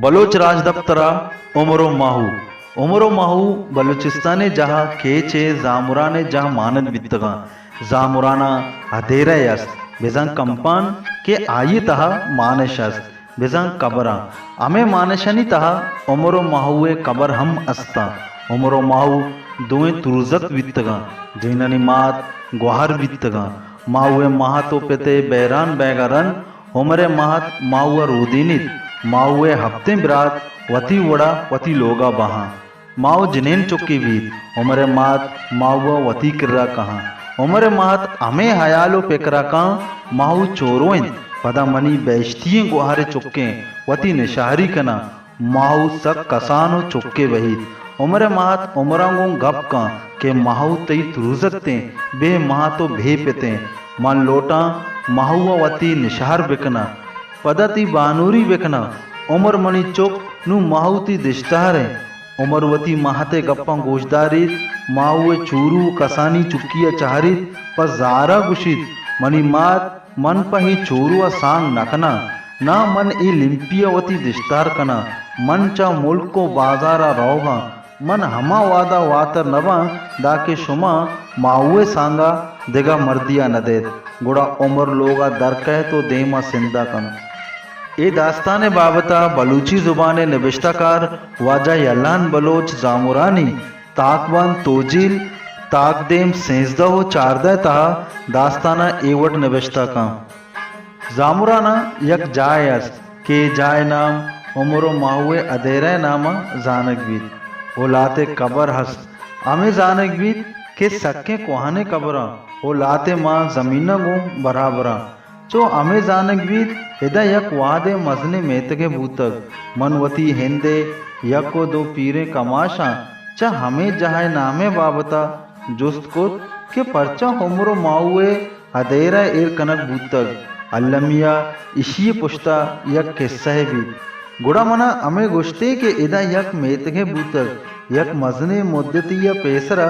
Bloch राजदफ्तरा उमरो माहू बलूचिस्तान जहाँ खेचे जामुराने जहाँ मानद बित्तगा जामुराना अधेरा यस बेजां कंपान के आये तहा मानशस बेजां कबरा अमे मानशनी तहा उमरो माहुए कबर हम अस्ता उमरो माहू दुए तुरुजक बित्तगा जैननी मात गुहार बित्तगा माहुए महातो पेते बैरान बैगरन उमरे महत माहुआ रोदिनित माहुए हफ्ते बिरात वती वड़ा वती लोगा बहा माओ जिनेन चुक्की बीत उमरे मात माहुआ वती किर्रा कहाँ उमरे महत अमे हयालो पेकरा का माहू चोरोइन पदा मनी बेश्तिये गुहारे चुक्के वती निशाहरी कना माहू सक कसानो चुक्के वही उमरे महत उमरांगों गप का के माहू तई तुरुजकते बे महा तो भे पेते मन लोटा माहुआ वती निशार बिकना पदती बानूरी बिकना उमर मणि चुक नु माहुती दिश्तारे उमरवती महाते गप्पा गोशदारित माहुए चूरू कसानी चुक्किया चाहरित पर जारा गुशित मनी मात मन पही चोरुआ सांग नकना ना मन ई लिंपियावती दिश्तार कना मन चा मुल्क को बाजारा रोगा मन हमा वादा वातर नवा दाके शुमा माहुए सांगा देगा मर्दिया न दे गुड़ा उमर लोगा दर कह तो देमा सिंदा कन ए दास्तान बाबता बलूची जुबान नविश्ताकार वाजा यल्लान बलोच जामुरानी ताकवान तोजिल ताकदेम सेंसदा हो चारदा तहा दास्ताना एवट नविश्ता का जामुराना यक जायस के जाय नाम उमरो माहुए अधेरा नामा जानकवीत ओ लाते कबर हस अमे जानकवीत के सक्के कोहाने कबरा ओ लाते माँ जमीना गो बराबरा चो अमे जानकवीत हिदा यक वादे मजने मेतगे भूतक मनवती हिंदे यको दो पीरे कमाशा चा हमें जहाय नामे बाबता जुस्त को के परचा उमरो माहुए अधेरा एर कनक भूतक अल्लमिया इशी पुश्ता यक किस्सा है भी गुड़ा मना अमे गुश्ते के इदा यक मेतगे भूतक यक मजने मुद्दतिया पेसरा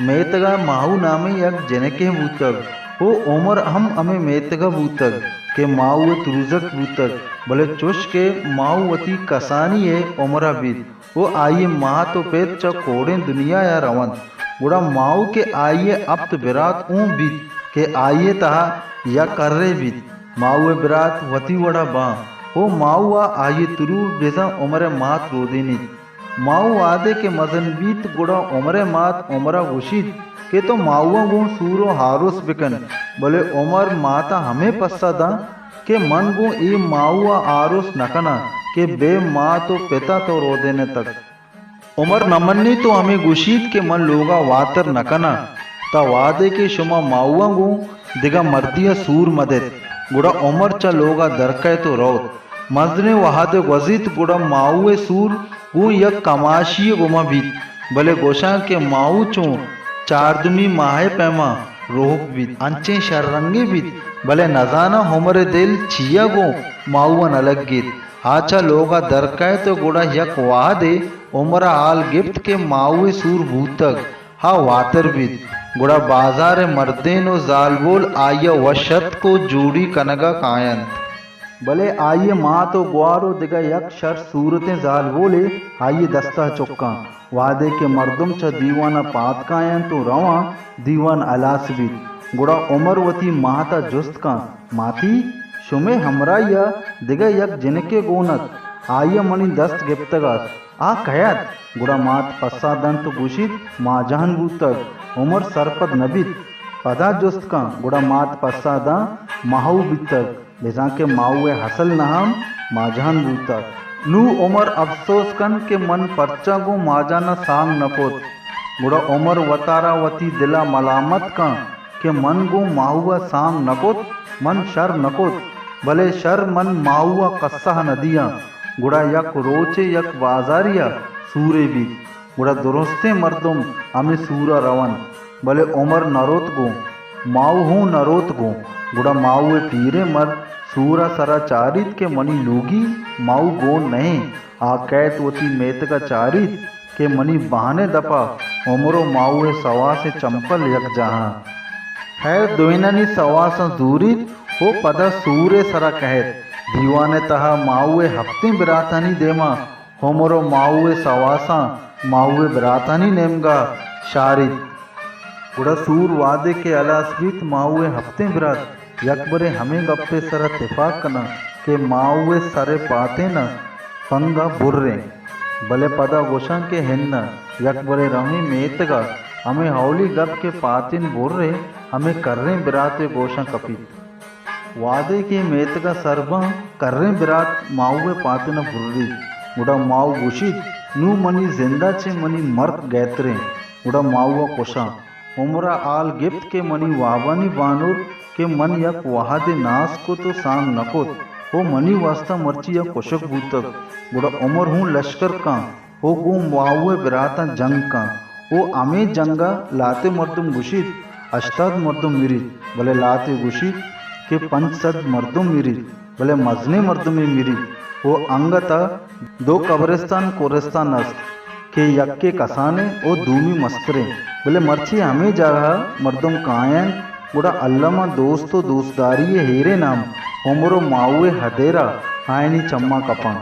मेतगा माहू नामे यक जनके भूतक ओ उमर हम अमे मेतगा भूतक के माहू तुरुजक भूतक भले चुश के माहूवती कसानी है उमरा बीत वो आइए माह तो पेत च कोड़े दुनिया या रवंत गुड़ा माऊ के आइए अब तो बिरात ऊँ बीत के आइए तहा या कर्रे बीत माऊ बिरात वती वड़ा बा ओ माऊ आ आइए तुरु बेजा उमरे मात रोदेनी माऊ आदे के मजन बीत गुड़ा उमरे मात उमरा गुशीत के तो माऊआ गु सूरो हारोस बिकन बोले उमर माता हमें पस्सा दा के मन गु ई माऊआ आरोस नकना के बे माँ तो पिता तो रोदेने तक उमर नमन्नी तो हमें गुशीत के मन लोगा वातर नकना ता वादे के शुमा माऊआ गु दिगा मर्दिया सूर मदद गुड़ा उमर चा लोगा दरकय तो रोत मजने वहादे वजीत गुड़ा माऊए सूर गु यक कमाशी गुमा बीत भले गोशा के माऊ चो चारदमी माहे पैमा रोह बीत अंचे शर्रंगे बीत भले नजाना हमरे दिल छिया गो माऊआ नलग गीत आचा लोगा दरकाय तो गुड़ा यक वादे उमरा हाल गिफ्ट के माऊए सूर भूतक हा वातर बीत गुड़ा बाजार मर्देनो जालबोल आया वशत को जोड़ी कनगा कायन भले आइए माँ तो ग्वारो दिगा यक शर सूरतें जालबोले आइए दस्ता चुक्का वादे के मर्दुम च दीवाना पात कायन तो रवा दीवान अलास बीत गुड़ा उमरवती माता जुस्त का माथी शुमे हमरा या दिगा यक जिनके गोनत आइया मणि दस्त गिप्तगा आ कहत गुड़ा मात पस्सा दंत गुशित माजहन बूतक उमर सरपद नबित पदा जुस्त का गुड़ा मात पस्सा दा माहू बितक बेजा के माऊए हसल नहम माजहन बूतक नू उमर अफसोस कन के मन परचा गो माजाना सांग नपोत गुड़ा उमर वतारा वती दिला मलामत का के मन गो माहुआ सांग नकोत मन शर नकोत भले शर मन माहुआ कस्सा नदिया गुड़ा यक रोचे यक बाजारिया सूरे भी गुड़ा दुरुस्ते मर्दुम हमें सूरा रवन भले उमर नरोत गो माऊ हूँ नरोत गो गुड़ा माऊए पीरे मर सूरा सरा चारित के मनी लोगी माऊ गो नहीं आकैत वती मेत का चारित के मनी बहाने दपा उमरो माऊए सवा से चंपल यक जहाँ है दोइननी सवा से दूरित हो पदा सूरे सरा कहत दीवाने तहा माउए हफ्ते बिरातानी देमा होमरो माउए सवासा माउए बिरातानी नेमगा शारित गुड़ा सूर वादे के अलास्वित माउए हफ्ते बिरात यकबरे हमें गप्पे सर इत्तेफाक कना के माउए सरे पाते न पंगा बुर्रे भले पदा गोशा के हेन्न यकबरे रमी मेतगा हमें हौली गप के पातिन बुर्रे हमें कर्रे बिराते गोशा कपी वादे के मेतगा सरबा कर्रे बिरात माउए पातिन बुर्री गुड़ा माउ गुशित नू मनी जिंदा चे मनी मर्द गैतरे गुड़ा माउआ कोशा उमरा आल गिफ्ट के मनी वावानी बानूर के मन यक वहादे नास को तो सांग नकोत हो मनी वास्ता मर्ची या कोशक बूतक गुड़ा उमर हूँ लश्कर का हो गुम वाहुए बिराता जंग का ओ आमे जंगा लाते मर्दुम गुशित अष्टाद मर्दुम मिरित भले लाते गुशित के पंचसद मर्दुम मिरित भले मजने मर्दुम मिरित वो अंगता दो कब्रिस्तान कोरिस्तान अस्त के यक्के कसाने ओ दूमी मस्तरे बोले मर्ची हमें जगह मर्दुम कायन गुड़ा अल्लामा दोस्तो दोस्तदारी हेरे नाम होमरो माउए हदेरा आयनी चम्मा कपा